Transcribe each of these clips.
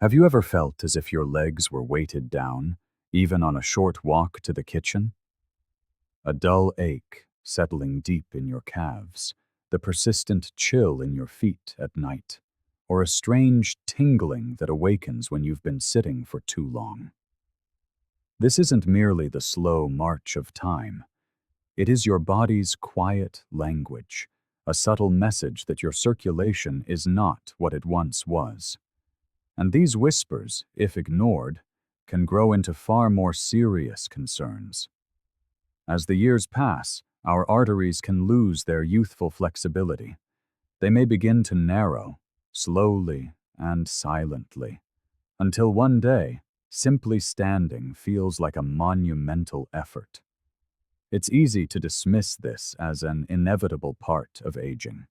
Have you ever felt as if your legs were weighted down, even on a short walk to the kitchen? A dull ache settling deep in your calves, the persistent chill in your feet at night, or a strange tingling that awakens when you've been sitting for too long. This isn't merely the slow march of time. It is your body's quiet language, a subtle message that your circulation is not what it once was. And these whispers, if ignored, can grow into far more serious concerns. As the years pass, our arteries can lose their youthful flexibility. They may begin to narrow, slowly and silently, until one day, simply standing feels like a monumental effort. It's easy to dismiss this as an inevitable part of aging.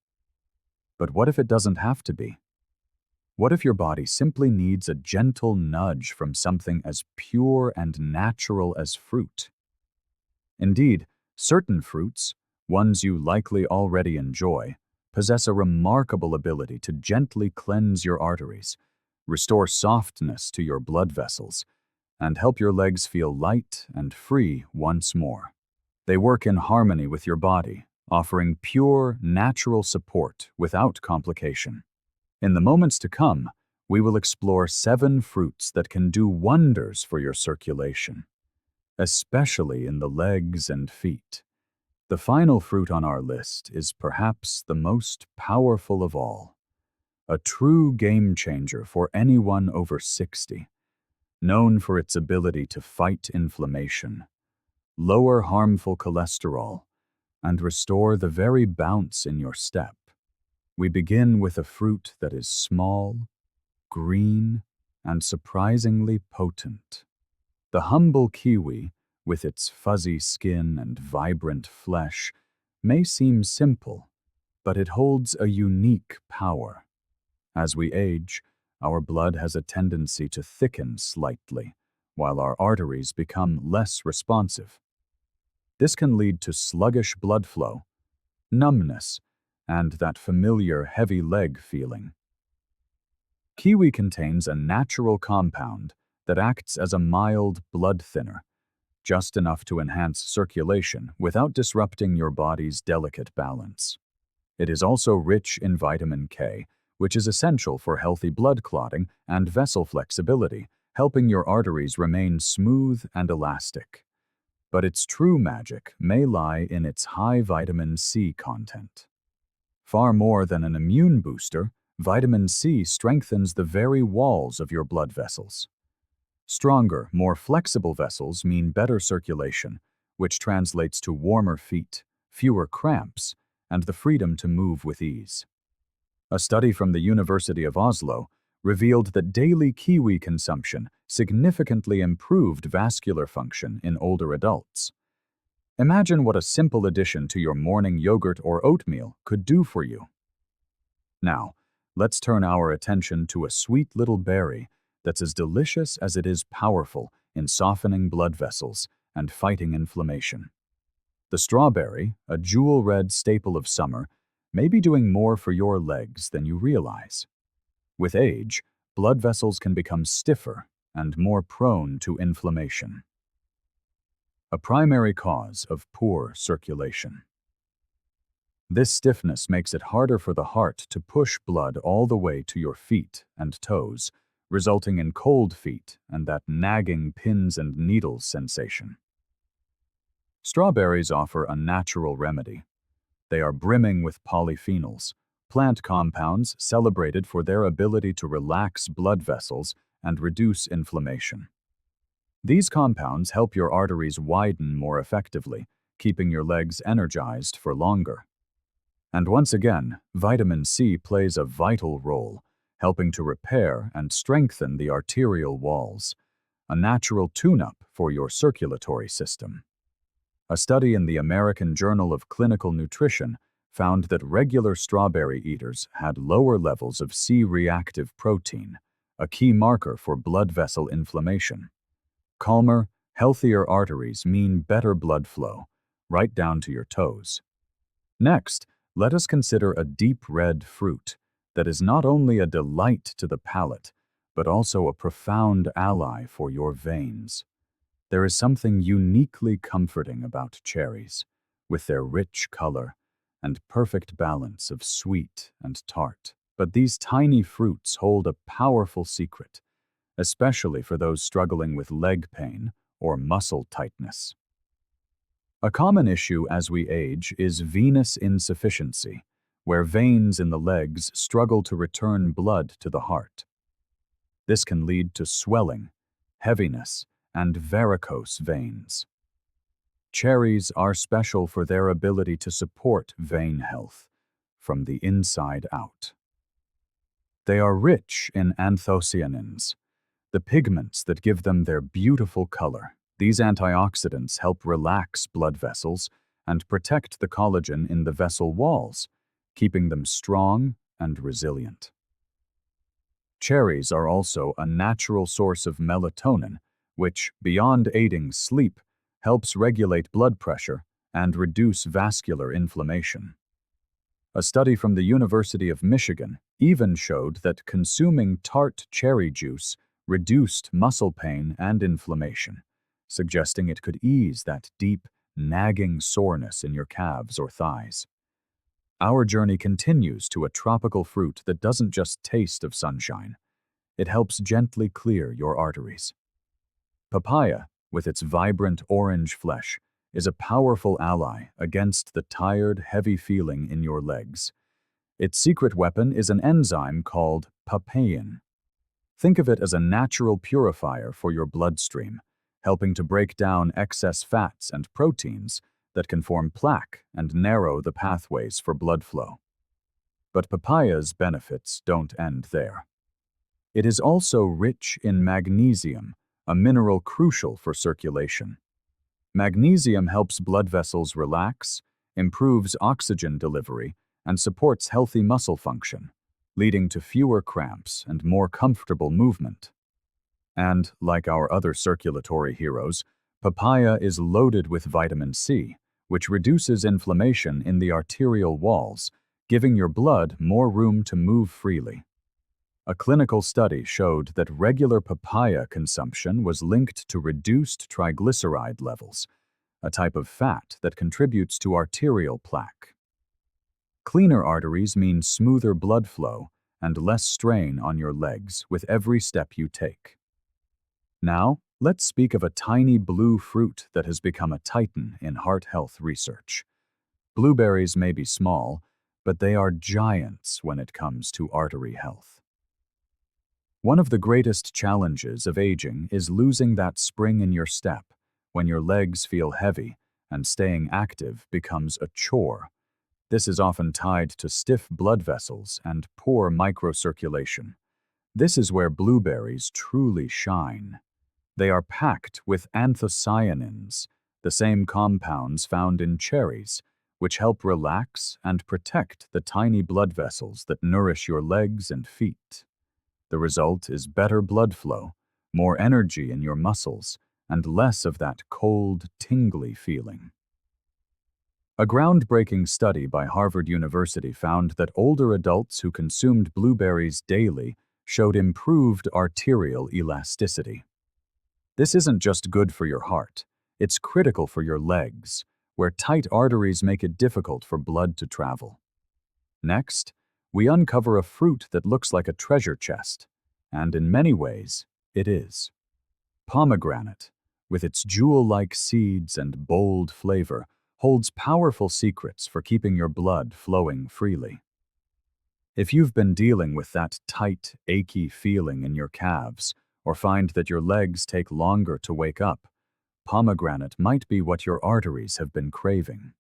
But what if it doesn't have to be? What if your body simply needs a gentle nudge from something as pure and natural as fruit? Indeed, certain fruits, ones you likely already enjoy, possess a remarkable ability to gently cleanse your arteries, restore softness to your blood vessels, and help your legs feel light and free once more. They work in harmony with your body, offering pure, natural support without complication. In the moments to come, we will explore 7 fruits that can do wonders for your circulation, especially in the legs and feet. The final fruit on our list is perhaps the most powerful of all, a true game changer for anyone over 60, known for its ability to fight inflammation, lower harmful cholesterol, and restore the very bounce in your step. We begin with a fruit that is small, green, and surprisingly potent. The humble kiwi, with its fuzzy skin and vibrant flesh, may seem simple, but it holds a unique power. As we age, our blood has a tendency to thicken slightly, while our arteries become less responsive. This can lead to sluggish blood flow, numbness, and that familiar heavy leg feeling. Kiwi contains a natural compound that acts as a mild blood thinner, just enough to enhance circulation without disrupting your body's delicate balance. It is also rich in vitamin K, which is essential for healthy blood clotting and vessel flexibility, helping your arteries remain smooth and elastic. But its true magic may lie in its high vitamin C content. Far more than an immune booster, vitamin C strengthens the very walls of your blood vessels. Stronger, more flexible vessels mean better circulation, which translates to warmer feet, fewer cramps, and the freedom to move with ease. A study from the University of Oslo revealed that daily kiwi consumption significantly improved vascular function in older adults. Imagine what a simple addition to your morning yogurt or oatmeal could do for you. Now, let's turn our attention to a sweet little berry that's as delicious as it is powerful in softening blood vessels and fighting inflammation. The strawberry, a jewel-red staple of summer, may be doing more for your legs than you realize. With age, blood vessels can become stiffer and more prone to inflammation, a primary cause of poor circulation. This stiffness makes it harder for the heart to push blood all the way to your feet and toes, resulting in cold feet and that nagging pins and needles sensation. Strawberries offer a natural remedy. They are brimming with polyphenols, plant compounds celebrated for their ability to relax blood vessels and reduce inflammation. These compounds help your arteries widen more effectively, keeping your legs energized for longer. And once again, vitamin C plays a vital role, helping to repair and strengthen the arterial walls, a natural tune-up for your circulatory system. A study in the American Journal of Clinical Nutrition found that regular strawberry eaters had lower levels of C-reactive protein, a key marker for blood vessel inflammation. Calmer, healthier arteries mean better blood flow, right down to your toes. Next, let us consider a deep red fruit that is not only a delight to the palate, but also a profound ally for your veins. There is something uniquely comforting about cherries, with their rich color and perfect balance of sweet and tart. But these tiny fruits hold a powerful secret, especially for those struggling with leg pain or muscle tightness. A common issue as we age is venous insufficiency, where veins in the legs struggle to return blood to the heart. This can lead to swelling, heaviness, and varicose veins. Cherries are special for their ability to support vein health from the inside out. They are rich in anthocyanins, the pigments that give them their beautiful color. These antioxidants help relax blood vessels and protect the collagen in the vessel walls, keeping them strong and resilient. Cherries are also a natural source of melatonin, which, beyond aiding sleep, helps regulate blood pressure and reduce vascular inflammation. A study from the University of Michigan even showed that consuming tart cherry juice reduced muscle pain and inflammation, suggesting it could ease that deep, nagging soreness in your calves or thighs. Our journey continues to a tropical fruit that doesn't just taste of sunshine. It helps gently clear your arteries. Papaya, with its vibrant orange flesh, is a powerful ally against the tired, heavy feeling in your legs. Its secret weapon is an enzyme called papain. Think of it as a natural purifier for your bloodstream, helping to break down excess fats and proteins that can form plaque and narrow the pathways for blood flow. But papaya's benefits don't end there. It is also rich in magnesium, a mineral crucial for circulation. Magnesium helps blood vessels relax, improves oxygen delivery, and supports healthy muscle function, leading to fewer cramps and more comfortable movement. And, like our other circulatory heroes, papaya is loaded with vitamin C, which reduces inflammation in the arterial walls, giving your blood more room to move freely. A clinical study showed that regular papaya consumption was linked to reduced triglyceride levels, a type of fat that contributes to arterial plaque. Cleaner arteries mean smoother blood flow and less strain on your legs with every step you take. Now, let's speak of a tiny blue fruit that has become a titan in heart health research. Blueberries may be small, but they are giants when it comes to artery health. One of the greatest challenges of aging is losing that spring in your step when your legs feel heavy and staying active becomes a chore. This is often tied to stiff blood vessels and poor microcirculation. This is where blueberries truly shine. They are packed with anthocyanins, the same compounds found in cherries, which help relax and protect the tiny blood vessels that nourish your legs and feet. The result is better blood flow, more energy in your muscles, and less of that cold, tingly feeling. A groundbreaking study by Harvard University found that older adults who consumed blueberries daily showed improved arterial elasticity. This isn't just good for your heart, it's critical for your legs, where tight arteries make it difficult for blood to travel. Next, we uncover a fruit that looks like a treasure chest, and in many ways, it is. Pomegranate, with its jewel-like seeds and bold flavor, holds powerful secrets for keeping your blood flowing freely. If you've been dealing with that tight, achy feeling in your calves, or find that your legs take longer to wake up, pomegranate might be what your arteries have been craving.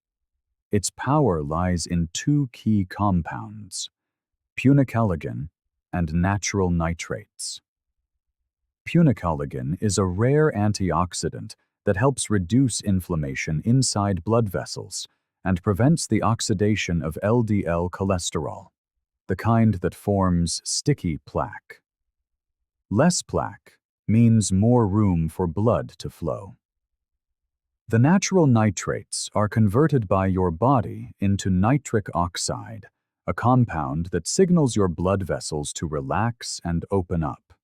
Its power lies in two key compounds: punicalagin and natural nitrates. Punicalagin is a rare antioxidant that helps reduce inflammation inside blood vessels and prevents the oxidation of LDL cholesterol, the kind that forms sticky plaque. Less plaque means more room for blood to flow. The natural nitrates are converted by your body into nitric oxide, a compound that signals your blood vessels to relax and open up.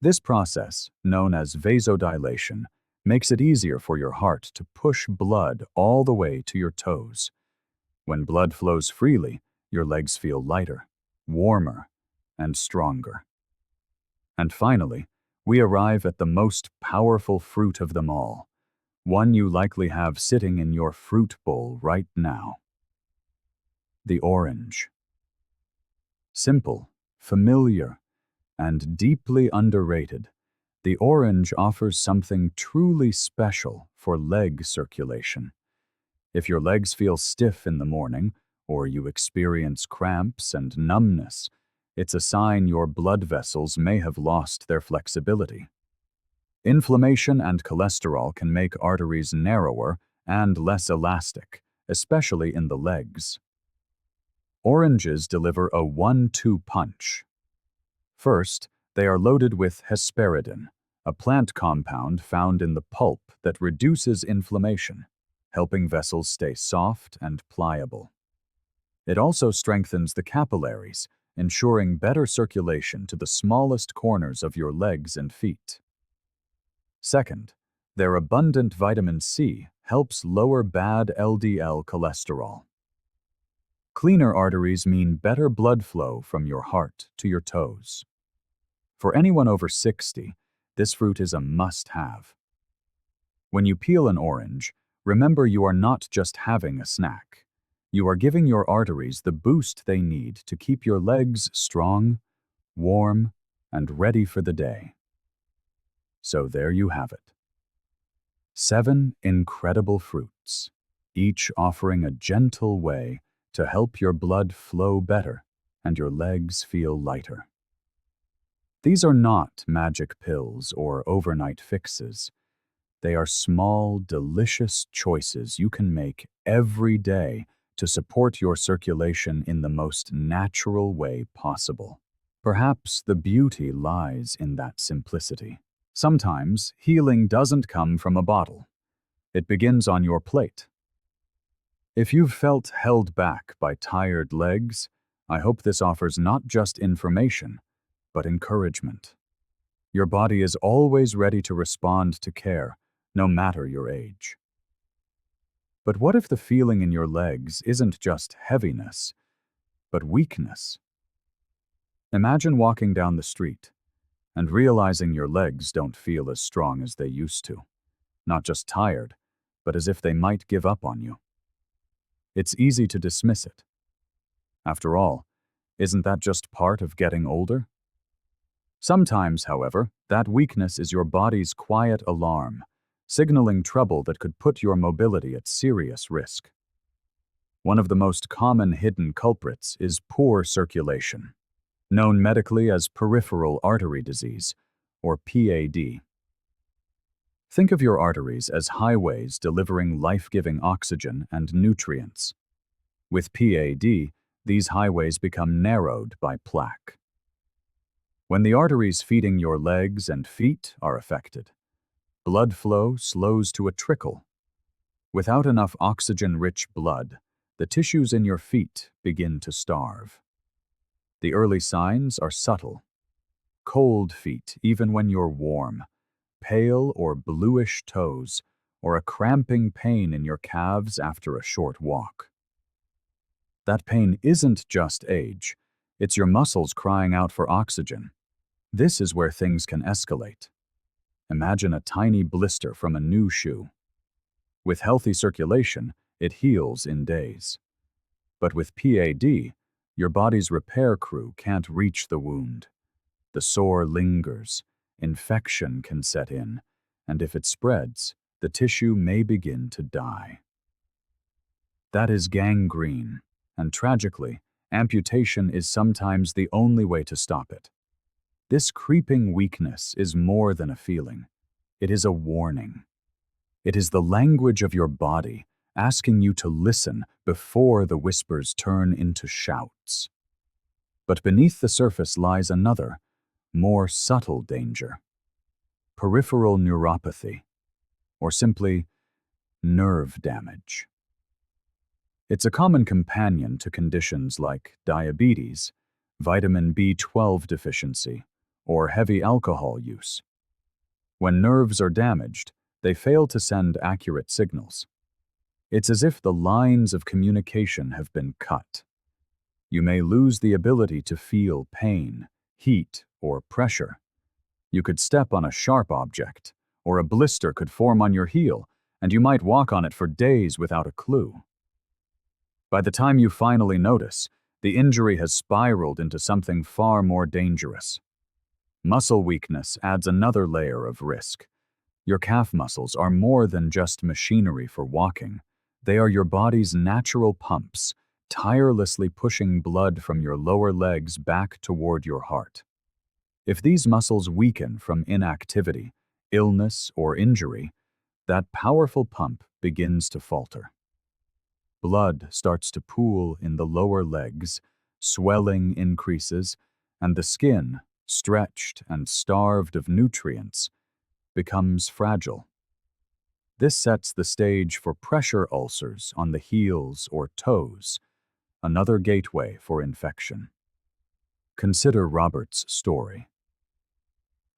This process, known as vasodilation, makes it easier for your heart to push blood all the way to your toes. When blood flows freely, your legs feel lighter, warmer, and stronger. And finally, we arrive at the most powerful fruit of them all, one you likely have sitting in your fruit bowl right now. The orange. Simple, familiar, and deeply underrated, the orange offers something truly special for leg circulation. If your legs feel stiff in the morning, or you experience cramps and numbness, it's a sign your blood vessels may have lost their flexibility. Inflammation and cholesterol can make arteries narrower and less elastic, especially in the legs. Oranges deliver a 1-2 punch. First, they are loaded with hesperidin, a plant compound found in the pulp that reduces inflammation, helping vessels stay soft and pliable. It also strengthens the capillaries, ensuring better circulation to the smallest corners of your legs and feet. Second, their abundant vitamin C helps lower bad LDL cholesterol. Cleaner arteries mean better blood flow from your heart to your toes. For anyone over 60, this fruit is a must-have. When you peel an orange, remember you are not just having a snack. You are giving your arteries the boost they need to keep your legs strong, warm, and ready for the day. So there you have it. 7 incredible fruits, each offering a gentle way to help your blood flow better and your legs feel lighter. These are not magic pills or overnight fixes. They are small, delicious choices you can make every day to support your circulation in the most natural way possible. Perhaps the beauty lies in that simplicity. Sometimes healing doesn't come from a bottle. It begins on your plate. If you've felt held back by tired legs, I hope this offers not just information, but encouragement. Your body is always ready to respond to care, no matter your age. But what if the feeling in your legs isn't just heaviness, but weakness? Imagine walking down the street and realizing your legs don't feel as strong as they used to. Not just tired, but as if they might give up on you. It's easy to dismiss it. After all, isn't that just part of getting older? Sometimes, however, that weakness is your body's quiet alarm, signaling trouble that could put your mobility at serious risk. One of the most common hidden culprits is poor circulation, known medically as peripheral artery disease, or PAD. Think of your arteries as highways delivering life-giving oxygen and nutrients. With PAD, these highways become narrowed by plaque. When the arteries feeding your legs and feet are affected, blood flow slows to a trickle. Without enough oxygen-rich blood, the tissues in your feet begin to starve. The early signs are subtle. Cold feet even when you're warm, pale or bluish toes, or a cramping pain in your calves after a short walk. That pain isn't just age, it's your muscles crying out for oxygen. This is where things can escalate. Imagine a tiny blister from a new shoe. With healthy circulation, it heals in days. But with PAD, your body's repair crew can't reach the wound. The sore lingers, infection can set in, and if it spreads, the tissue may begin to die. That is gangrene, and tragically, amputation is sometimes the only way to stop it. This creeping weakness is more than a feeling. It is a warning. It is the language of your body asking you to listen before the whispers turn into shouts. But beneath the surface lies another, more subtle danger. Peripheral neuropathy, or simply nerve damage. It's a common companion to conditions like diabetes, vitamin B12 deficiency, or heavy alcohol use. When nerves are damaged, they fail to send accurate signals. It's as if the lines of communication have been cut. You may lose the ability to feel pain, heat, or pressure. You could step on a sharp object, or a blister could form on your heel, and you might walk on it for days without a clue. By the time you finally notice, the injury has spiraled into something far more dangerous. Muscle weakness adds another layer of risk. Your calf muscles are more than just machinery for walking. They are your body's natural pumps, tirelessly pushing blood from your lower legs back toward your heart. If these muscles weaken from inactivity, illness, or injury, that powerful pump begins to falter. Blood starts to pool in the lower legs, swelling increases, and the skin, stretched and starved of nutrients, becomes fragile. This sets the stage for pressure ulcers on the heels or toes, another gateway for infection. Consider Robert's story.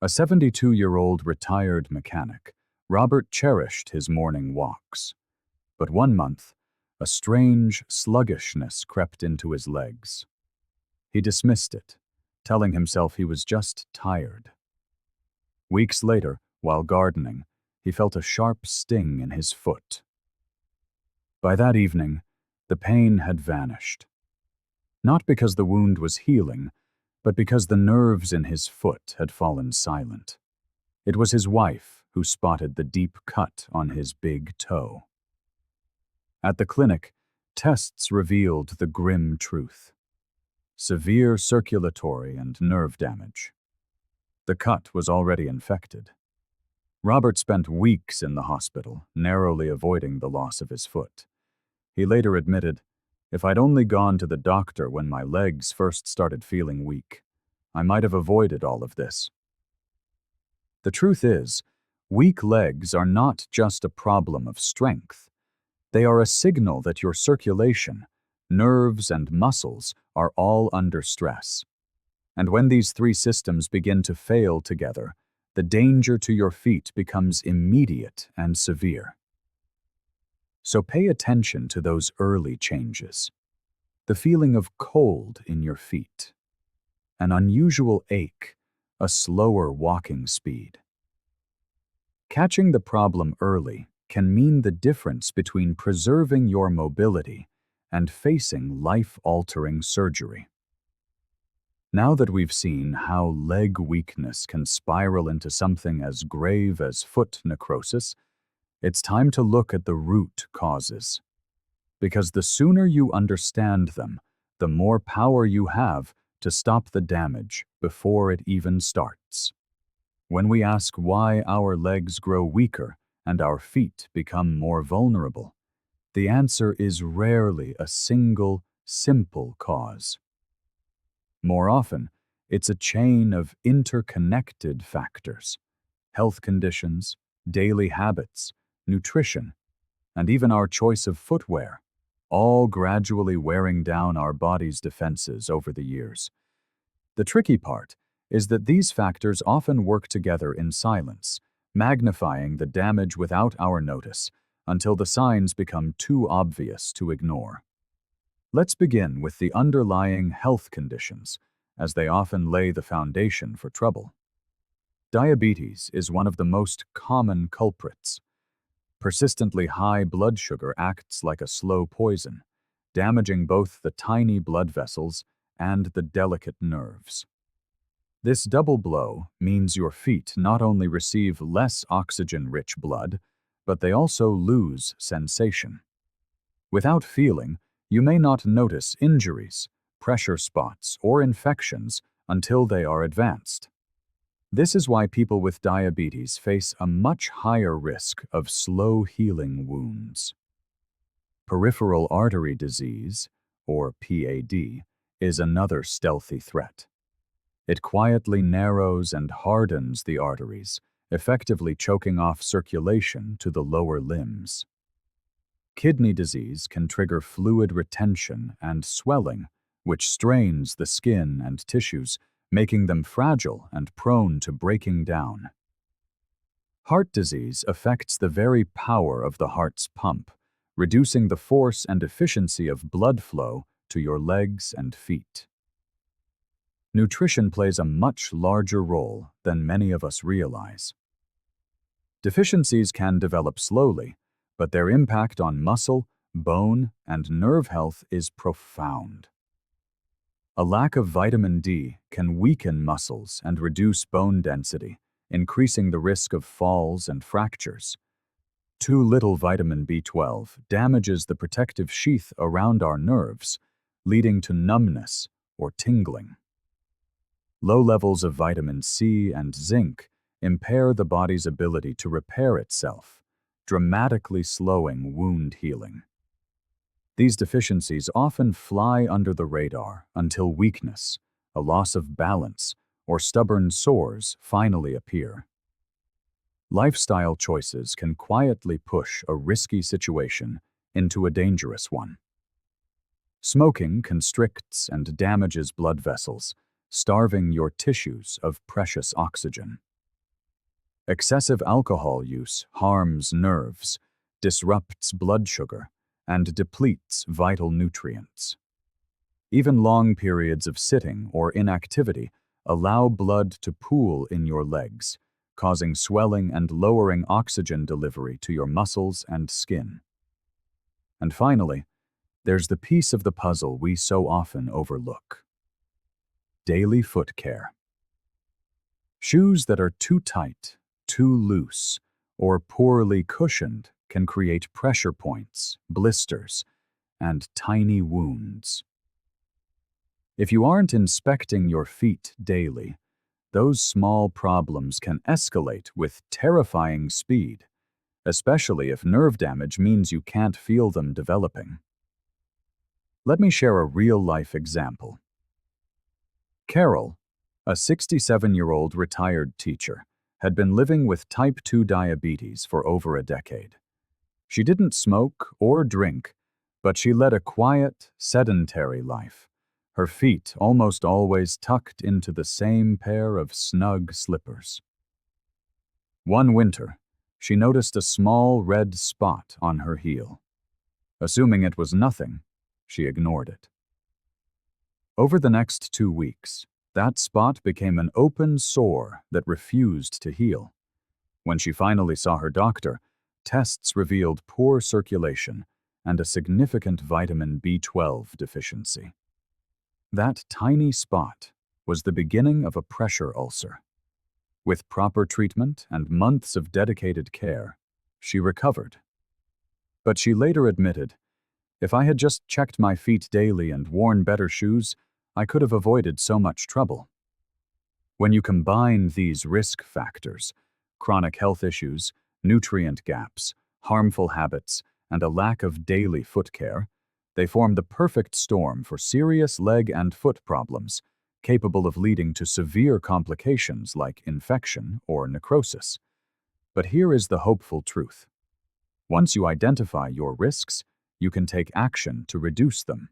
A 72-year-old retired mechanic, Robert cherished his morning walks. But one month, a strange sluggishness crept into his legs. He dismissed it, telling himself he was just tired. Weeks later, while gardening, he felt a sharp sting in his foot. By that evening, the pain had vanished. Not because the wound was healing, but because the nerves in his foot had fallen silent. It was his wife who spotted the deep cut on his big toe. At the clinic, tests revealed the grim truth: severe circulatory and nerve damage. The cut was already infected. Robert spent weeks in the hospital, narrowly avoiding the loss of his foot. He later admitted, "If I'd only gone to the doctor when my legs first started feeling weak, I might have avoided all of this." The truth is, weak legs are not just a problem of strength. They are a signal that your circulation, nerves, and muscles are all under stress. And when these three systems begin to fail together, the danger to your feet becomes immediate and severe. So pay attention to those early changes. The feeling of cold in your feet, an unusual ache, a slower walking speed. Catching the problem early can mean the difference between preserving your mobility and facing life-altering surgery. Now that we've seen how leg weakness can spiral into something as grave as foot necrosis, it's time to look at the root causes. Because the sooner you understand them, the more power you have to stop the damage before it even starts. When we ask why our legs grow weaker and our feet become more vulnerable, the answer is rarely a single, simple cause. More often, it's a chain of interconnected factors: health conditions, daily habits, nutrition, and even our choice of footwear, all gradually wearing down our body's defenses over the years. The tricky part is that these factors often work together in silence, magnifying the damage without our notice until the signs become too obvious to ignore. Let's begin with the underlying health conditions, as they often lay the foundation for trouble. Diabetes is one of the most common culprits. Persistently high blood sugar acts like a slow poison, damaging both the tiny blood vessels and the delicate nerves. This double blow means your feet not only receive less oxygen-rich blood, but they also lose sensation. Without feeling, you may not notice injuries, pressure spots, or infections until they are advanced. This is why people with diabetes face a much higher risk of slow-healing wounds. Peripheral artery disease, or PAD, is another stealthy threat. It quietly narrows and hardens the arteries, effectively choking off circulation to the lower limbs. Kidney disease can trigger fluid retention and swelling, which strains the skin and tissues, making them fragile and prone to breaking down. Heart disease affects the very power of the heart's pump, reducing the force and efficiency of blood flow to your legs and feet. Nutrition plays a much larger role than many of us realize. Deficiencies can develop slowly, but their impact on muscle, bone, and nerve health is profound. A lack of vitamin D can weaken muscles and reduce bone density, increasing the risk of falls and fractures. Too little vitamin B12 damages the protective sheath around our nerves, leading to numbness or tingling. Low levels of vitamin C and zinc impair the body's ability to repair itself, dramatically slowing wound healing. These deficiencies often fly under the radar until weakness, a loss of balance, or stubborn sores finally appear. Lifestyle choices can quietly push a risky situation into a dangerous one. Smoking constricts and damages blood vessels, starving your tissues of precious oxygen. Excessive alcohol use harms nerves, disrupts blood sugar, and depletes vital nutrients. Even long periods of sitting or inactivity allow blood to pool in your legs, causing swelling and lowering oxygen delivery to your muscles and skin. And finally, there's the piece of the puzzle we so often overlook: daily foot care. Shoes that are too tight, too loose, or poorly cushioned can create pressure points, blisters, and tiny wounds. If you aren't inspecting your feet daily, those small problems can escalate with terrifying speed, especially if nerve damage means you can't feel them developing. Let me share a real-life example. Carol, a 67-year-old retired teacher, had been living with type 2 diabetes for over a decade. She didn't smoke or drink, but she led a quiet, sedentary life, her feet almost always tucked into the same pair of snug slippers. One winter, she noticed a small red spot on her heel. Assuming it was nothing, she ignored it. Over the next 2 weeks, that spot became an open sore that refused to heal. When she finally saw her doctor, tests revealed poor circulation and a significant vitamin B12 deficiency. That tiny spot was the beginning of a pressure ulcer. With proper treatment and months of dedicated care, she recovered. But she later admitted, "If I had just checked my feet daily and worn better shoes, I could have avoided so much trouble." When you combine these risk factors, chronic health issues, nutrient gaps, harmful habits, and a lack of daily foot care, they form the perfect storm for serious leg and foot problems, capable of leading to severe complications like infection or necrosis. But here is the hopeful truth. Once you identify your risks, you can take action to reduce them.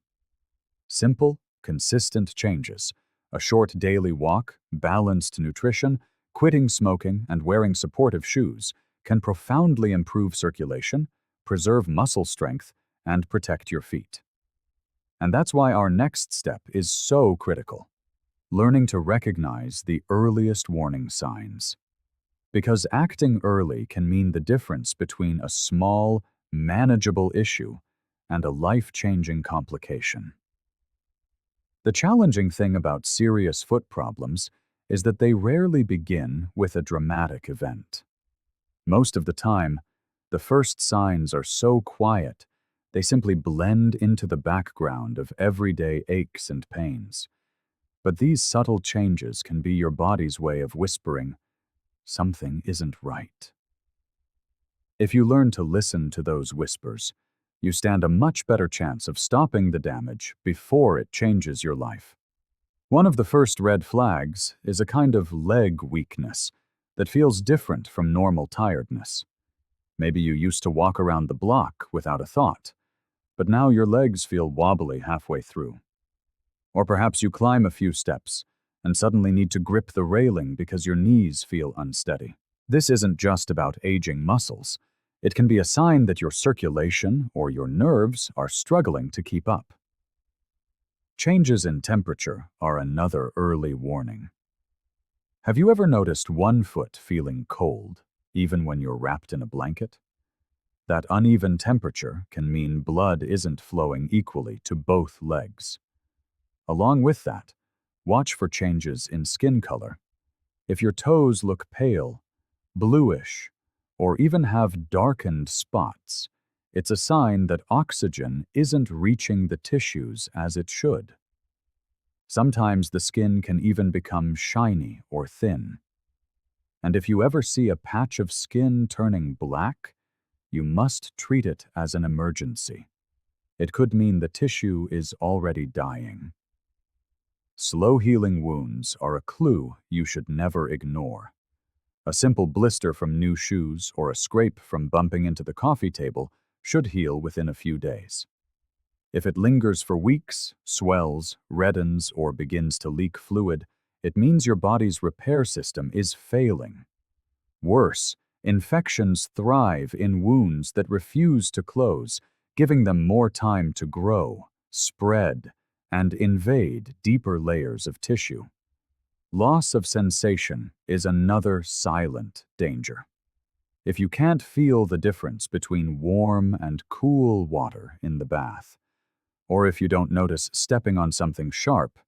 Simple, consistent changes, a short daily walk, balanced nutrition, quitting smoking, and wearing supportive shoes can profoundly improve circulation, preserve muscle strength, and protect your feet. And that's why our next step is so critical: learning to recognize the earliest warning signs. Because acting early can mean the difference between a small, manageable issue and a life-changing complication. The challenging thing about serious foot problems is that they rarely begin with a dramatic event. Most of the time, the first signs are so quiet, they simply blend into the background of everyday aches and pains. But these subtle changes can be your body's way of whispering, "Something isn't right." If you learn to listen to those whispers, you stand a much better chance of stopping the damage before it changes your life. One of the first red flags is a kind of leg weakness that feels different from normal tiredness. Maybe you used to walk around the block without a thought, but now your legs feel wobbly halfway through. Or perhaps you climb a few steps, and suddenly need to grip the railing because your knees feel unsteady. This isn't just about aging muscles. It can be a sign that your circulation or your nerves are struggling to keep up. Changes in temperature are another early warning. Have you ever noticed one foot feeling cold, even when you're wrapped in a blanket? That uneven temperature can mean blood isn't flowing equally to both legs. Along with that, watch for changes in skin color. If your toes look pale, bluish, or even have darkened spots, it's a sign that oxygen isn't reaching the tissues as it should. Sometimes the skin can even become shiny or thin. And if you ever see a patch of skin turning black, you must treat it as an emergency. It could mean the tissue is already dying. Slow-healing wounds are a clue you should never ignore. A simple blister from new shoes or a scrape from bumping into the coffee table should heal within a few days. If it lingers for weeks, swells, reddens, or begins to leak fluid, it means your body's repair system is failing. Worse, infections thrive in wounds that refuse to close, giving them more time to grow, spread, and invade deeper layers of tissue. Loss of sensation is another silent danger. If you can't feel the difference between warm and cool water in the bath, or if you don't notice stepping on something sharp,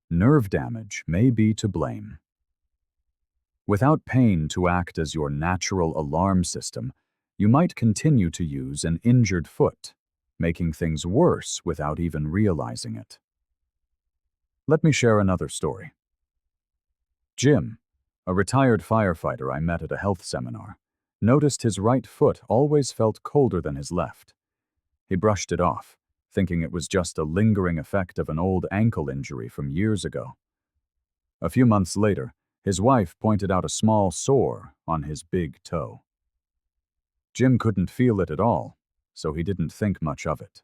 nerve damage may be to blame. Without pain to act as your natural alarm system, you might continue to use an injured foot, making things worse without even realizing it. Let me share another story. Jim, a retired firefighter I met at a health seminar, noticed his right foot always felt colder than his left. He brushed it off, thinking it was just a lingering effect of an old ankle injury from years ago. A few months later, his wife pointed out a small sore on his big toe. Jim couldn't feel it at all, so he didn't think much of it.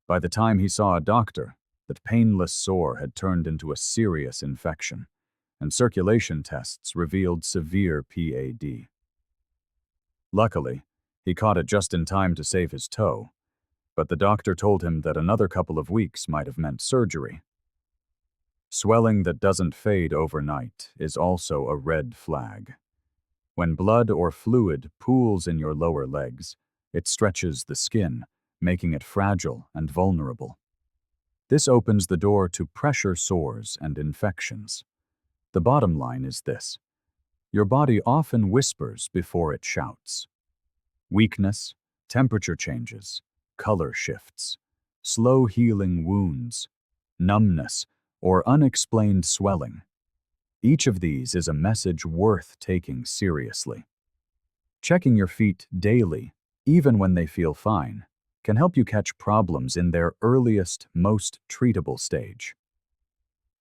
By the time he saw a doctor, that painless sore had turned into a serious infection, and circulation tests revealed severe PAD. Luckily, he caught it just in time to save his toe, but the doctor told him that another couple of weeks might have meant surgery. Swelling that doesn't fade overnight is also a red flag. When blood or fluid pools in your lower legs, it stretches the skin, making it fragile and vulnerable. This opens the door to pressure sores and infections. The bottom line is this: your body often whispers before it shouts. Weakness, temperature changes, color shifts, slow healing wounds, numbness, or unexplained swelling. Each of these is a message worth taking seriously. Checking your feet daily, even when they feel fine, can help you catch problems in their earliest, most treatable stage.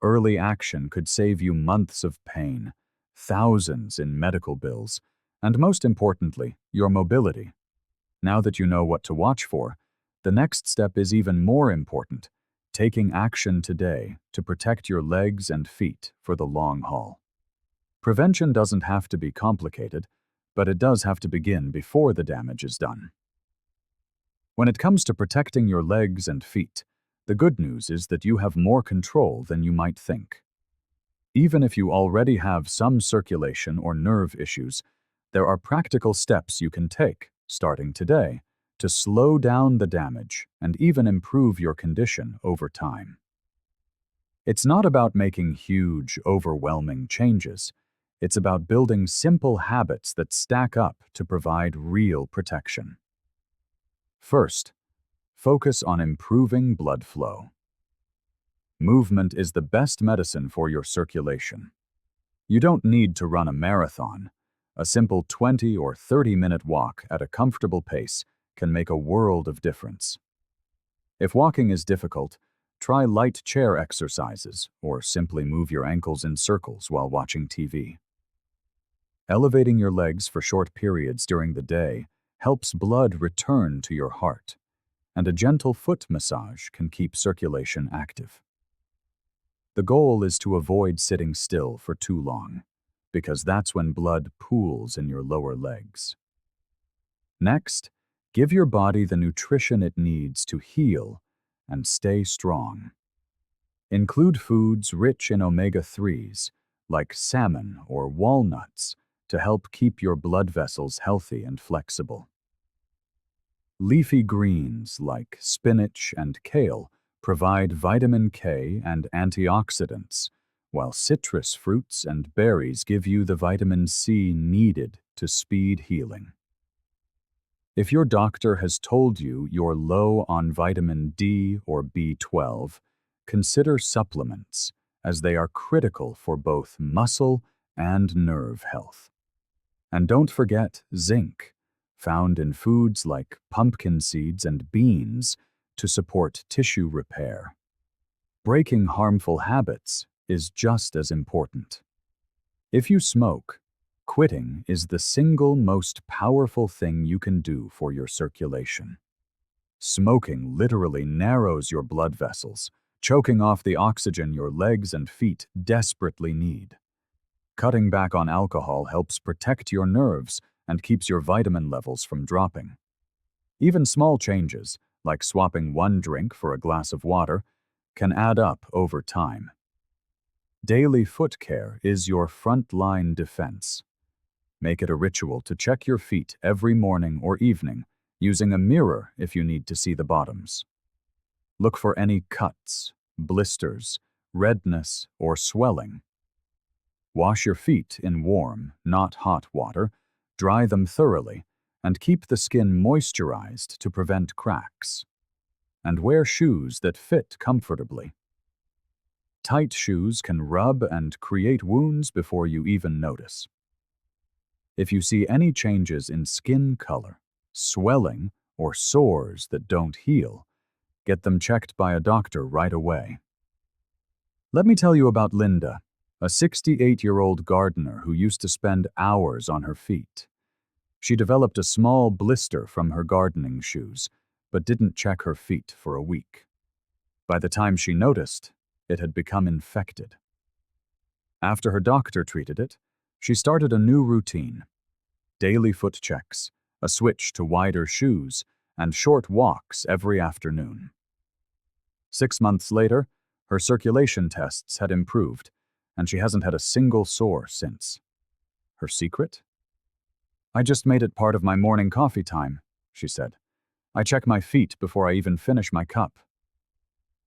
Early action could save you months of pain, thousands in medical bills, and most importantly, your mobility. Now that you know what to watch for, the next step is even more important: taking action today to protect your legs and feet for the long haul. Prevention doesn't have to be complicated, but it does have to begin before the damage is done. When it comes to protecting your legs and feet, the good news is that you have more control than you might think. Even if you already have some circulation or nerve issues, there are practical steps you can take, starting today, to slow down the damage and even improve your condition over time. It's not about making huge, overwhelming changes. It's about building simple habits that stack up to provide real protection. First, focus on improving blood flow. Movement is the best medicine for your circulation. You don't need to run a marathon. A simple 20 or 30-minute walk at a comfortable pace can make a world of difference. If walking is difficult, try light chair exercises or simply move your ankles in circles while watching TV. Elevating your legs for short periods during the day helps blood return to your heart, and a gentle foot massage can keep circulation active. The goal is to avoid sitting still for too long, because that's when blood pools in your lower legs. Next, give your body the nutrition it needs to heal and stay strong. Include foods rich in omega-3s, like salmon or walnuts, to help keep your blood vessels healthy and flexible. Leafy greens like spinach and kale provide vitamin K and antioxidants, while citrus fruits and berries give you the vitamin C needed to speed healing. If your doctor has told you you're low on vitamin D or B12, consider supplements, as they are critical for both muscle and nerve health. And don't forget zinc, found in foods like pumpkin seeds and beans, to support tissue repair. Breaking harmful habits is just as important. If you smoke, quitting is the single most powerful thing you can do for your circulation. Smoking literally narrows your blood vessels, choking off the oxygen your legs and feet desperately need. Cutting back on alcohol helps protect your nerves and keeps your vitamin levels from dropping. Even small changes, like swapping one drink for a glass of water, can add up over time. Daily foot care is your frontline defense. Make it a ritual to check your feet every morning or evening, using a mirror if you need to see the bottoms. Look for any cuts, blisters, redness, or swelling. Wash your feet in warm, not hot water, dry them thoroughly, and keep the skin moisturized to prevent cracks. And wear shoes that fit comfortably. Tight shoes can rub and create wounds before you even notice. If you see any changes in skin color, swelling, or sores that don't heal, get them checked by a doctor right away. Let me tell you about Linda, a 68-year-old gardener who used to spend hours on her feet. She developed a small blister from her gardening shoes, but didn't check her feet for a week. By the time she noticed, it had become infected. After her doctor treated it, she started a new routine: daily foot checks, a switch to wider shoes, and short walks every afternoon. 6 months later, her circulation tests had improved, and she hasn't had a single sore since. Her secret? "I just made it part of my morning coffee time," she said. "I check my feet before I even finish my cup."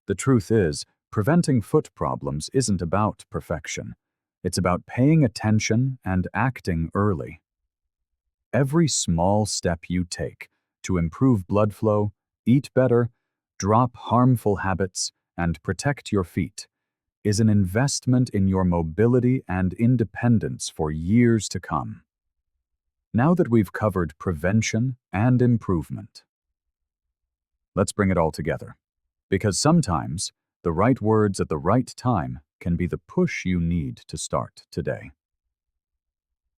The truth is, preventing foot problems isn't about perfection. It's about paying attention and acting early. Every small step you take to improve blood flow, eat better, drop harmful habits, and protect your feet is an investment in your mobility and independence for years to come. Now that we've covered prevention and improvement, let's bring it all together. Because sometimes, the right words at the right time can be the push you need to start today.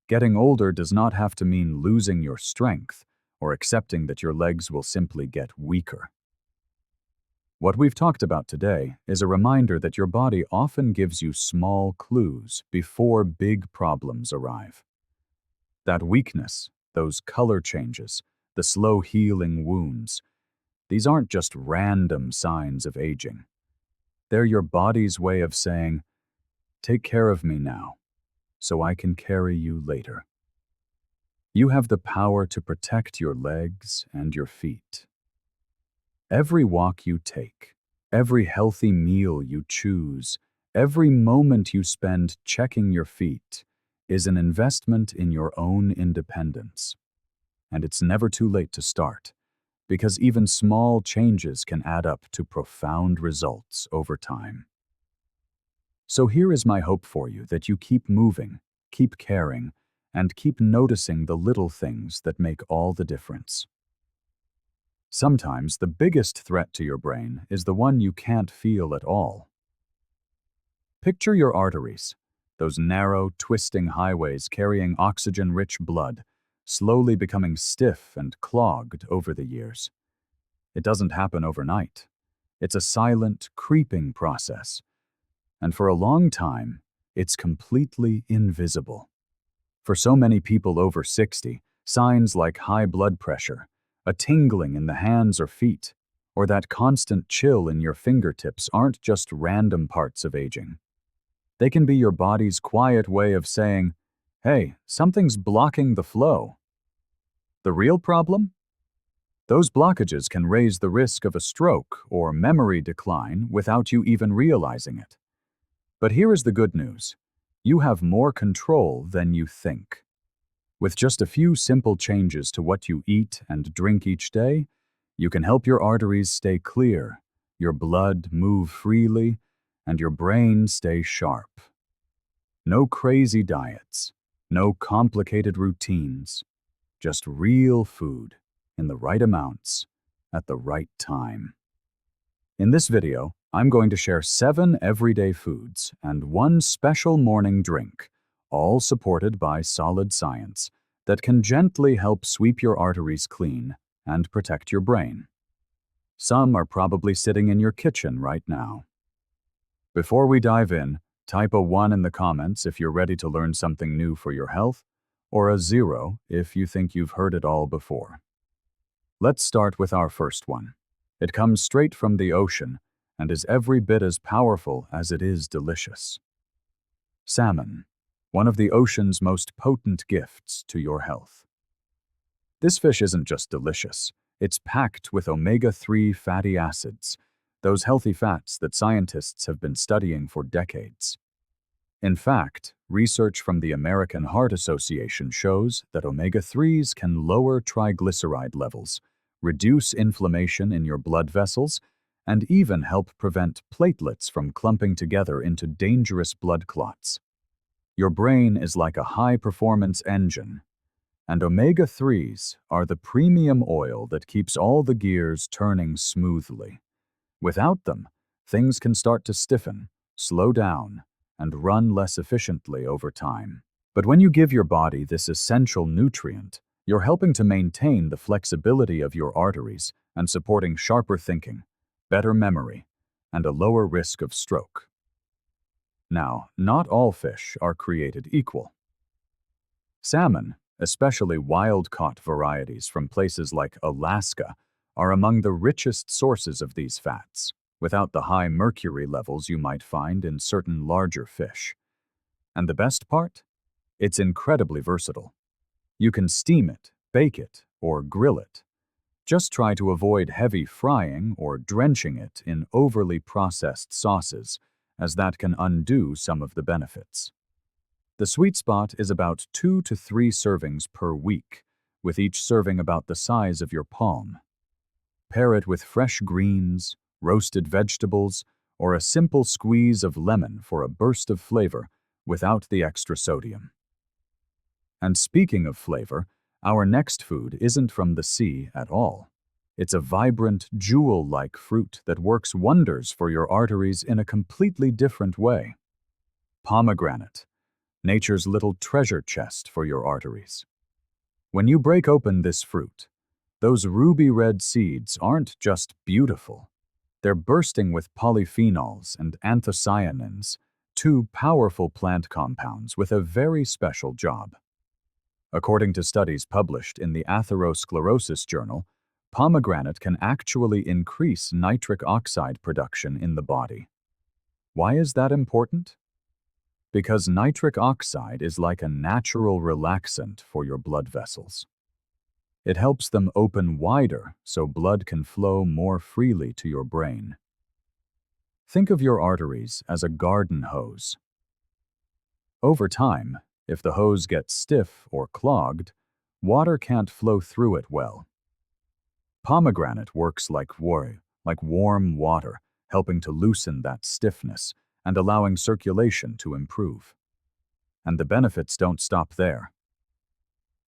Getting older does not have to mean losing your strength or accepting that your legs will simply get weaker. What we've talked about today is a reminder that your body often gives you small clues before big problems arrive. That weakness, those color changes, the slow healing wounds, these aren't just random signs of aging. They're your body's way of saying, "Take care of me now, so I can carry you later." You have the power to protect your legs and your feet. Every walk you take, every healthy meal you choose, every moment you spend checking your feet is an investment in your own independence. And it's never too late to start, because even small changes can add up to profound results over time. So here is my hope for you, that you keep moving, keep caring, and keep noticing the little things that make all the difference. Sometimes the biggest threat to your brain is the one you can't feel at all. Picture your arteries, those narrow, twisting highways carrying oxygen-rich blood, slowly becoming stiff and clogged over the years. It doesn't happen overnight. It's a silent, creeping process. And for a long time, it's completely invisible. For so many people over 60, signs like high blood pressure, a tingling in the hands or feet, or that constant chill in your fingertips aren't just random parts of aging. They can be your body's quiet way of saying, hey, something's blocking the flow. The real problem? Those blockages can raise the risk of a stroke or memory decline without you even realizing it. But here is the good news. You have more control than you think. With just a few simple changes to what you eat and drink each day, you can help your arteries stay clear, your blood move freely, and your brain stay sharp. No crazy diets, no complicated routines, just real food in the right amounts at the right time. In this video, I'm going to share 7 everyday foods and 1 special morning drink, all supported by solid science, that can gently help sweep your arteries clean and protect your brain. Some are probably sitting in your kitchen right now. Before we dive in, type a 1 in the comments if you're ready to learn something new for your health, or a 0 if you think you've heard it all before. Let's start with our first one. It comes straight from the ocean and is every bit as powerful as it is delicious. Salmon, one of the ocean's most potent gifts to your health. This fish isn't just delicious, it's packed with omega-3 fatty acids, those healthy fats that scientists have been studying for decades. In fact, research from the American Heart Association shows that omega-3s can lower triglyceride levels, reduce inflammation in your blood vessels, and even help prevent platelets from clumping together into dangerous blood clots. Your brain is like a high-performance engine, and omega-3s are the premium oil that keeps all the gears turning smoothly. Without them, things can start to stiffen, slow down, and run less efficiently over time. But when you give your body this essential nutrient, you're helping to maintain the flexibility of your arteries and supporting sharper thinking, better memory, and a lower risk of stroke. Now, not all fish are created equal. Salmon, especially wild-caught varieties from places like Alaska, are among the richest sources of these fats, without the high mercury levels you might find in certain larger fish. And the best part? It's incredibly versatile. You can steam it, bake it, or grill it. Just try to avoid heavy frying or drenching it in overly processed sauces, as that can undo some of the benefits. The sweet spot is about 2 to 3 servings per week, with each serving about the size of your palm. Pair it with fresh greens, roasted vegetables, or a simple squeeze of lemon for a burst of flavor without the extra sodium. And speaking of flavor, our next food isn't from the sea at all. It's a vibrant, jewel-like fruit that works wonders for your arteries in a completely different way. Pomegranate, nature's little treasure chest for your arteries. When you break open this fruit, those ruby-red seeds aren't just beautiful. They're bursting with polyphenols and anthocyanins, 2 powerful plant compounds with a very special job. According to studies published in the Atherosclerosis Journal, pomegranate can actually increase nitric oxide production in the body. Why is that important? Because nitric oxide is like a natural relaxant for your blood vessels. It helps them open wider so blood can flow more freely to your brain. Think of your arteries as a garden hose. Over time, if the hose gets stiff or clogged, water can't flow through it well. Pomegranate works like warm water, helping to loosen that stiffness and allowing circulation to improve. And the benefits don't stop there.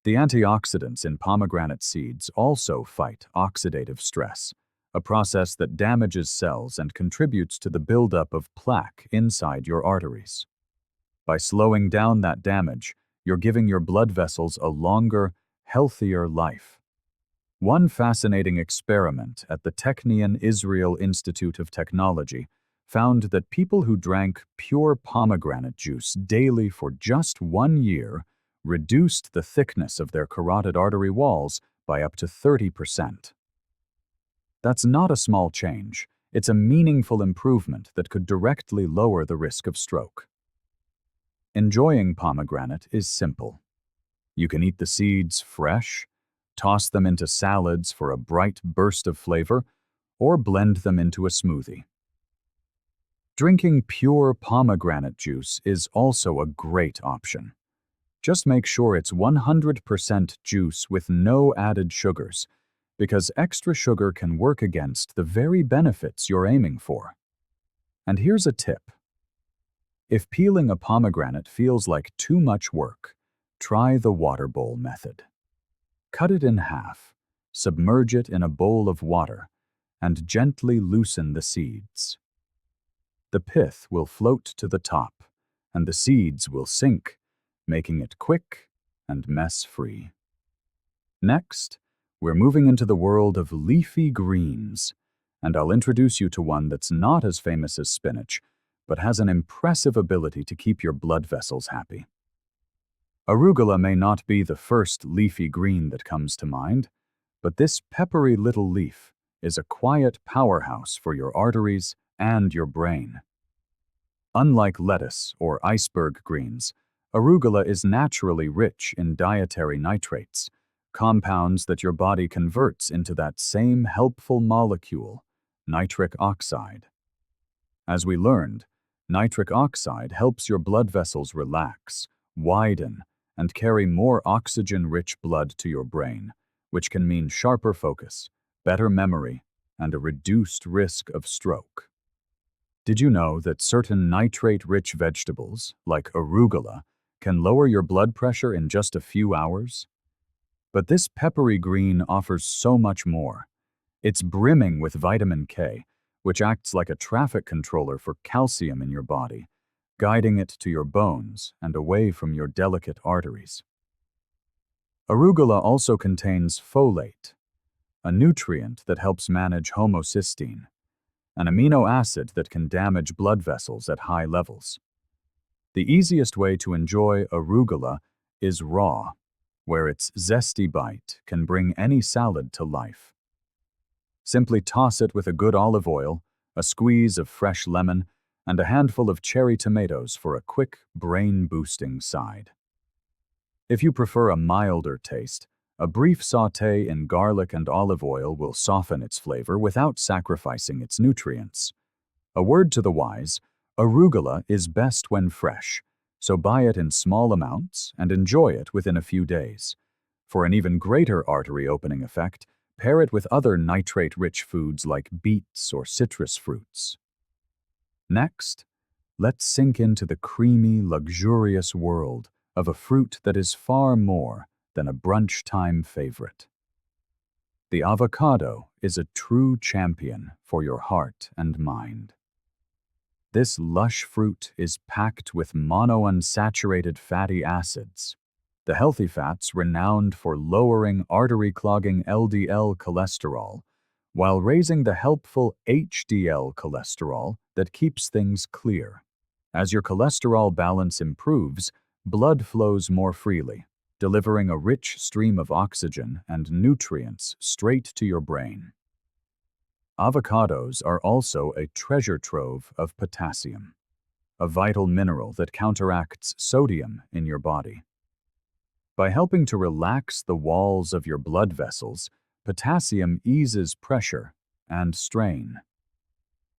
The antioxidants in pomegranate seeds also fight oxidative stress, a process that damages cells and contributes to the buildup of plaque inside your arteries. By slowing down that damage, you're giving your blood vessels a longer, healthier life. One fascinating experiment at the Technion Israel Institute of Technology found that people who drank pure pomegranate juice daily for just 1 year reduced the thickness of their carotid artery walls by up to 30%. That's not a small change. It's a meaningful improvement that could directly lower the risk of stroke. Enjoying pomegranate is simple. You can eat the seeds fresh, toss them into salads for a bright burst of flavor, or blend them into a smoothie. Drinking pure pomegranate juice is also a great option. Just make sure it's 100% juice with no added sugars, because extra sugar can work against the very benefits you're aiming for. And here's a tip. If peeling a pomegranate feels like too much work, try the water bowl method. Cut it in half, submerge it in a bowl of water, and gently loosen the seeds. The pith will float to the top, and the seeds will sink, making it quick and mess-free. Next, we're moving into the world of leafy greens, and I'll introduce you to one that's not as famous as spinach, but has an impressive ability to keep your blood vessels happy. Arugula may not be the first leafy green that comes to mind, but this peppery little leaf is a quiet powerhouse for your arteries and your brain. Unlike lettuce or iceberg greens, arugula is naturally rich in dietary nitrates, compounds that your body converts into that same helpful molecule, nitric oxide. As we learned, nitric oxide helps your blood vessels relax, widen, and carry more oxygen-rich blood to your brain, which can mean sharper focus, better memory, and a reduced risk of stroke. Did you know that certain nitrate-rich vegetables, like arugula, can lower your blood pressure in just a few hours? But this peppery green offers so much more. It's brimming with vitamin K, which acts like a traffic controller for calcium in your body, guiding it to your bones and away from your delicate arteries. Arugula also contains folate, a nutrient that helps manage homocysteine, an amino acid that can damage blood vessels at high levels. The easiest way to enjoy arugula is raw, where its zesty bite can bring any salad to life. Simply toss it with a good olive oil, a squeeze of fresh lemon, and a handful of cherry tomatoes for a quick, brain-boosting side. If you prefer a milder taste, a brief sauté in garlic and olive oil will soften its flavor without sacrificing its nutrients. A word to the wise, arugula is best when fresh, so buy it in small amounts and enjoy it within a few days. For an even greater artery opening effect, pair it with other nitrate-rich foods like beets or citrus fruits. Next, let's sink into the creamy, luxurious world of a fruit that is far more than a brunch-time favorite. The avocado is a true champion for your heart and mind. This lush fruit is packed with monounsaturated fatty acids, the healthy fats renowned for lowering artery-clogging LDL cholesterol, while raising the helpful HDL cholesterol that keeps things clear. As your cholesterol balance improves, blood flows more freely, delivering a rich stream of oxygen and nutrients straight to your brain. Avocados are also a treasure trove of potassium, a vital mineral that counteracts sodium in your body. By helping to relax the walls of your blood vessels, potassium eases pressure and strain.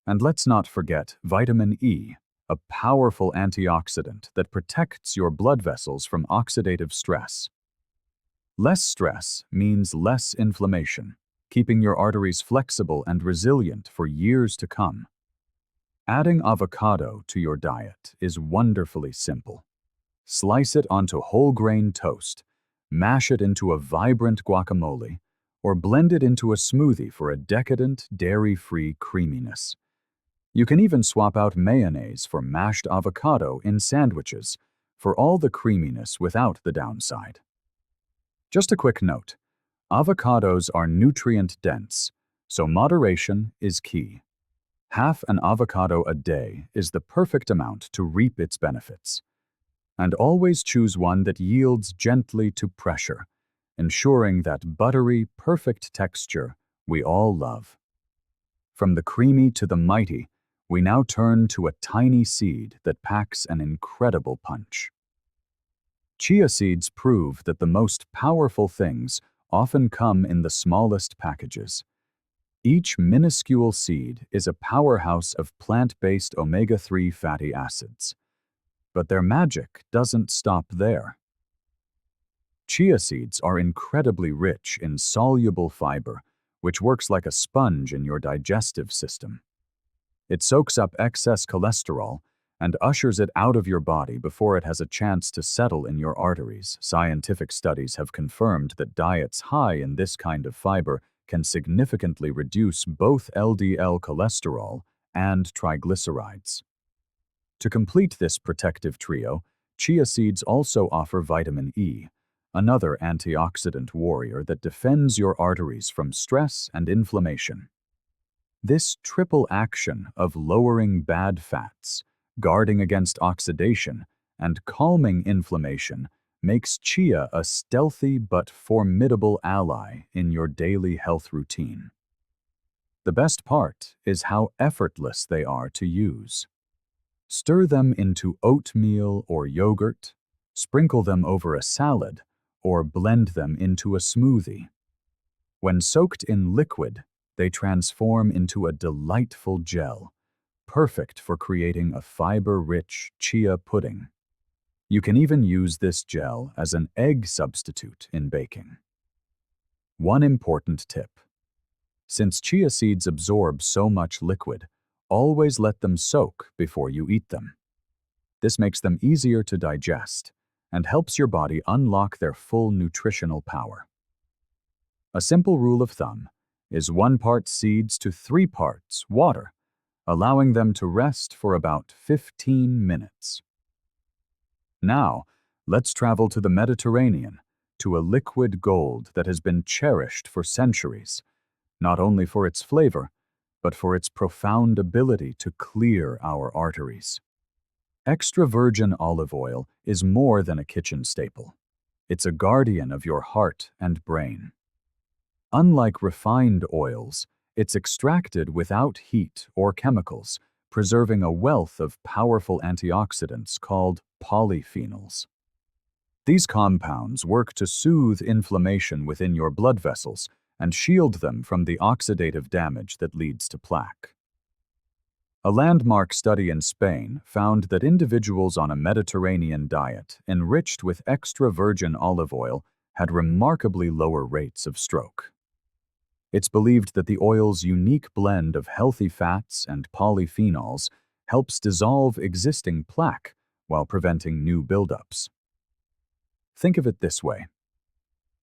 And let's not forget vitamin E, a powerful antioxidant that protects your blood vessels from oxidative stress. Less stress means less inflammation, keeping your arteries flexible and resilient for years to come. Adding avocado to your diet is wonderfully simple. Slice it onto whole grain toast, mash it into a vibrant guacamole, or blend it into a smoothie for a decadent, dairy-free creaminess. You can even swap out mayonnaise for mashed avocado in sandwiches for all the creaminess without the downside. Just a quick note, avocados are nutrient-dense, so moderation is key. Half an avocado a day is the perfect amount to reap its benefits. And always choose one that yields gently to pressure, ensuring that buttery, perfect texture we all love. From the creamy to the mighty, we now turn to a tiny seed that packs an incredible punch. Chia seeds prove that the most powerful things often come in the smallest packages. Each minuscule seed is a powerhouse of plant-based omega-3 fatty acids. But their magic doesn't stop there. Chia seeds are incredibly rich in soluble fiber, which works like a sponge in your digestive system. It soaks up excess cholesterol and ushers it out of your body before it has a chance to settle in your arteries. Scientific studies have confirmed that diets high in this kind of fiber can significantly reduce both LDL cholesterol and triglycerides. To complete this protective trio, chia seeds also offer vitamin E, another antioxidant warrior that defends your arteries from stress and inflammation. This triple action of lowering bad fats, guarding against oxidation, and calming inflammation makes chia a stealthy but formidable ally in your daily health routine. The best part is how effortless they are to use. Stir them into oatmeal or yogurt, sprinkle them over a salad, or blend them into a smoothie. When soaked in liquid, they transform into a delightful gel, perfect for creating a fiber-rich chia pudding. You can even use this gel as an egg substitute in baking. One important tip. Since chia seeds absorb so much liquid, always let them soak before you eat them. This makes them easier to digest and helps your body unlock their full nutritional power. A simple rule of thumb is 1 part seeds to 3 parts water, allowing them to rest for about 15 minutes. Now, let's travel to the Mediterranean, to a liquid gold that has been cherished for centuries, not only for its flavor, but for its profound ability to clear our arteries. Extra virgin olive oil is more than a kitchen staple. It's a guardian of your heart and brain. Unlike refined oils, it's extracted without heat or chemicals, preserving a wealth of powerful antioxidants called polyphenols. These compounds work to soothe inflammation within your blood vessels and shield them from the oxidative damage that leads to plaque. A landmark study in Spain found that individuals on a Mediterranean diet enriched with extra virgin olive oil had remarkably lower rates of stroke. It's believed that the oil's unique blend of healthy fats and polyphenols helps dissolve existing plaque while preventing new buildups. Think of it this way.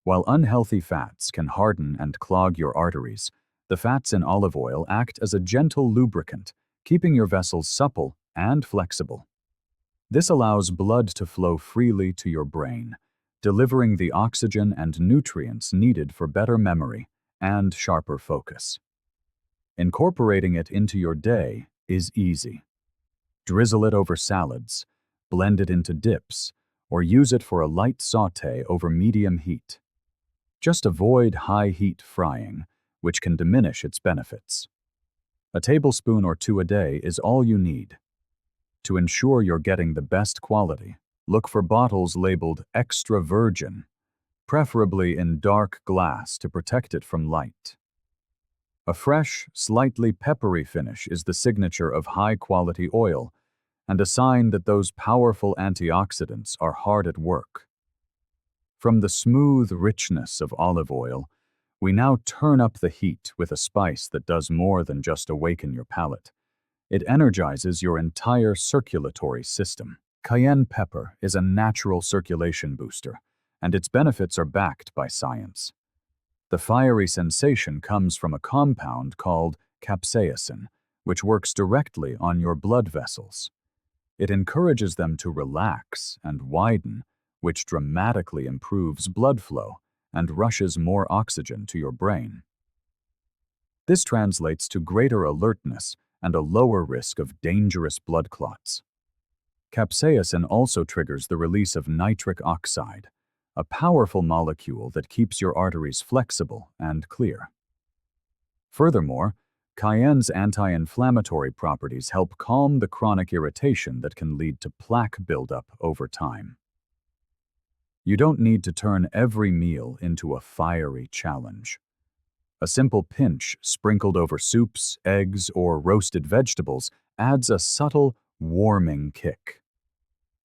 While unhealthy fats can harden and clog your arteries, the fats in olive oil act as a gentle lubricant, keeping your vessels supple and flexible. This allows blood to flow freely to your brain, delivering the oxygen and nutrients needed for better memory and sharper focus. Incorporating it into your day is easy. Drizzle it over salads, blend it into dips, or use it for a light sauté over medium heat. Just avoid high-heat frying, which can diminish its benefits. A tablespoon or 2 a day is all you need. To ensure you're getting the best quality, look for bottles labeled extra virgin, preferably in dark glass to protect it from light. A fresh, slightly peppery finish is the signature of high-quality oil and a sign that those powerful antioxidants are hard at work. From the smooth richness of olive oil, we now turn up the heat with a spice that does more than just awaken your palate. It energizes your entire circulatory system. Cayenne pepper is a natural circulation booster, and its benefits are backed by science. The fiery sensation comes from a compound called capsaicin, which works directly on your blood vessels. It encourages them to relax and widen, which dramatically improves blood flow and rushes more oxygen to your brain. This translates to greater alertness and a lower risk of dangerous blood clots. Capsaicin also triggers the release of nitric oxide, a powerful molecule that keeps your arteries flexible and clear. Furthermore, cayenne's anti-inflammatory properties help calm the chronic irritation that can lead to plaque buildup over time. You don't need to turn every meal into a fiery challenge. A simple pinch sprinkled over soups, eggs, or roasted vegetables adds a subtle, warming kick.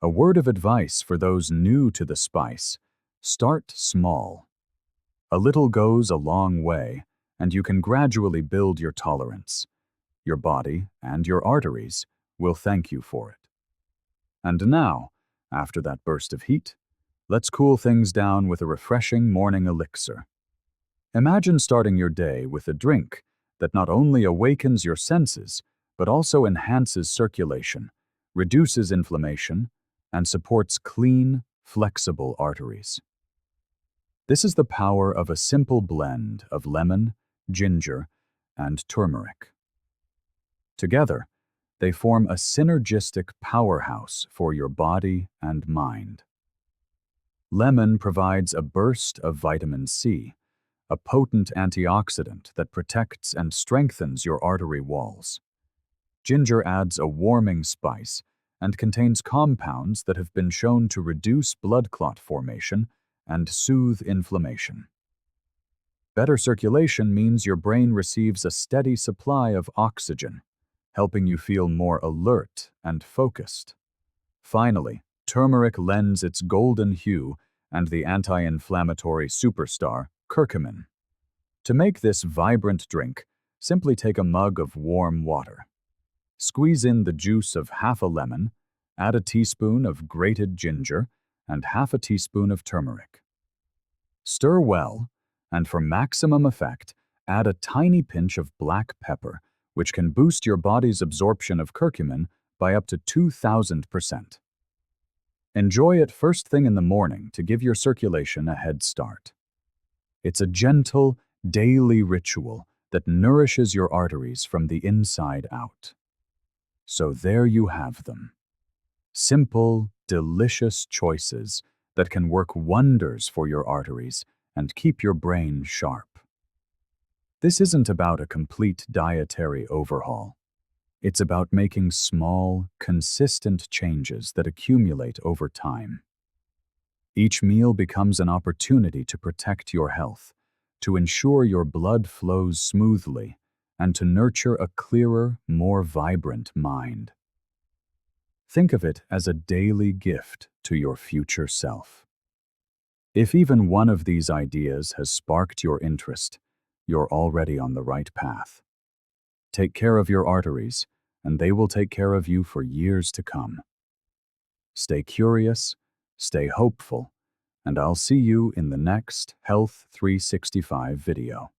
A word of advice for those new to the spice: start small. A little goes a long way, and you can gradually build your tolerance. Your body and your arteries will thank you for it. And now, after that burst of heat, let's cool things down with a refreshing morning elixir. Imagine starting your day with a drink that not only awakens your senses, but also enhances circulation, reduces inflammation, and supports clean, flexible arteries. This is the power of a simple blend of lemon, ginger, and turmeric. Together, they form a synergistic powerhouse for your body and mind. Lemon provides a burst of vitamin C, a potent antioxidant that protects and strengthens your artery walls. Ginger adds a warming spice and contains compounds that have been shown to reduce blood clot formation and soothe inflammation. Better circulation means your brain receives a steady supply of oxygen, helping you feel more alert and focused. Finally, turmeric lends its golden hue and the anti-inflammatory superstar, curcumin. To make this vibrant drink, simply take a mug of warm water. Squeeze in the juice of half a lemon, add a teaspoon of grated ginger, and half a teaspoon of turmeric. Stir well, and for maximum effect, add a tiny pinch of black pepper, which can boost your body's absorption of curcumin by up to 2,000%. Enjoy it first thing in the morning to give your circulation a head start. It's a gentle, daily ritual that nourishes your arteries from the inside out. So there you have them. Simple, delicious choices that can work wonders for your arteries and keep your brain sharp. This isn't about a complete dietary overhaul. It's about making small, consistent changes that accumulate over time. Each meal becomes an opportunity to protect your health, to ensure your blood flows smoothly, and to nurture a clearer, more vibrant mind. Think of it as a daily gift to your future self. If even one of these ideas has sparked your interest, you're already on the right path. Take care of your arteries, and they will take care of you for years to come. Stay curious, stay hopeful, and I'll see you in the next Health 365 video.